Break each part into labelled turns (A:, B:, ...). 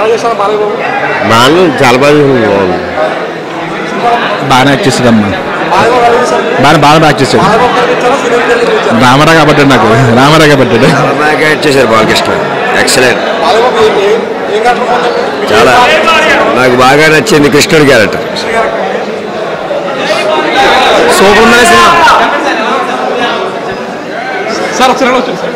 A: బాగా చాలా బాగుంది.
B: బాగానే యాక్ట్ చేస్తాడమ్మా. బాగా యాక్ట్ చేశాడు. రామారావు కాబట్టి నాకు రామారావు కాబట్టి
A: బాగా యాక్ట్ చేశారు బాలకృష్ణ. ఎక్సలెంట్. చాలా నాకు బాగా నచ్చింది కృష్ణుడి క్యారెక్టర్. సూపర్ ఉంది సినిమా.
C: సార్ ఒకసారి వచ్చారు సార్.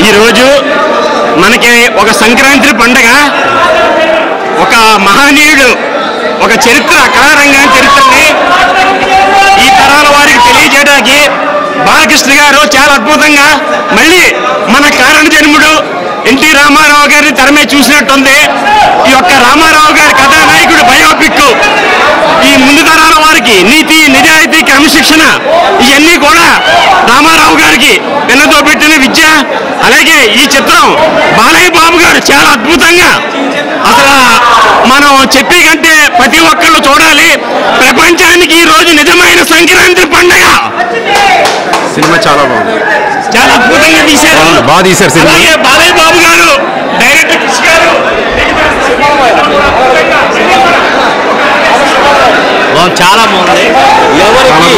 C: ఈరోజు మనకి ఒక సంక్రాంతి పండగ, ఒక మహనీయుడు, ఒక చరిత్ర, కళారంగం చరిత్రని ఈ తరాల వారికి తెలియజేయడానికి బాలకృష్ణ గారు చాలా అద్భుతంగా మళ్ళీ మన కారణ జన్ముడు ఎన్టీ రామారావు గారిని తెరమే చూసినట్టుంది. ఈ యొక్క రామారావు గారి కథానాయకుడు బయోపిక్ ఈ ముందు తరాల వారికి నీతి, నిజాయితీ, క్రమశిక్షణ ఇవన్నీ కూడా రామారావు గారికి వెన్నతో పెట్టిన విద్య. అలాగే ఈ చిత్రం బాలయ్య బాబు గారు చాలా అద్భుతంగా, అసలు మనం చెప్పే కంటే ప్రతి ఒక్కళ్ళు చూడాలి. ప్రపంచానికి ఈ రోజు నిజమైన సంక్రాంతి పండుగ.
B: సినిమా చాలా బాగుంది.
C: చాలా అద్భుతంగా తీశారు.
B: బాగా తీశారు సినిమా.
C: అలాగే బాలయ్య బాబు గారు, డైరెక్టర్ కృషి గారు
D: చాలా బాగుంది. ఎవరికి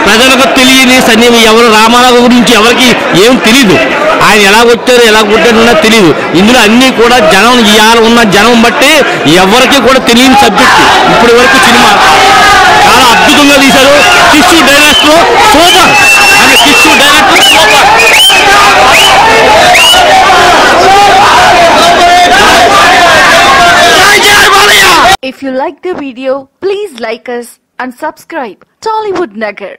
D: ప్రజలకు తెలియని సన్నివేశం, ఎవరు రామారావు గురించి ఎవరికి ఏం తెలీదు. ఆయన ఎలా వచ్చారు, ఎలా కొట్టారన్నా తెలియదు. ఇందులో అన్నీ కూడా జనం, ఇవాళ ఉన్న జనం బట్టి ఎవరికి కూడా తెలియని సబ్జెక్ట్. ఇప్పటి వరకు సినిమా చాలా అద్భుతంగా తీశారు. కిష్యూ డైరెక్టర్ సూపర్. అది కిష్యూ director super.
E: If you like the video, please like us and subscribe Tollywood Nagar.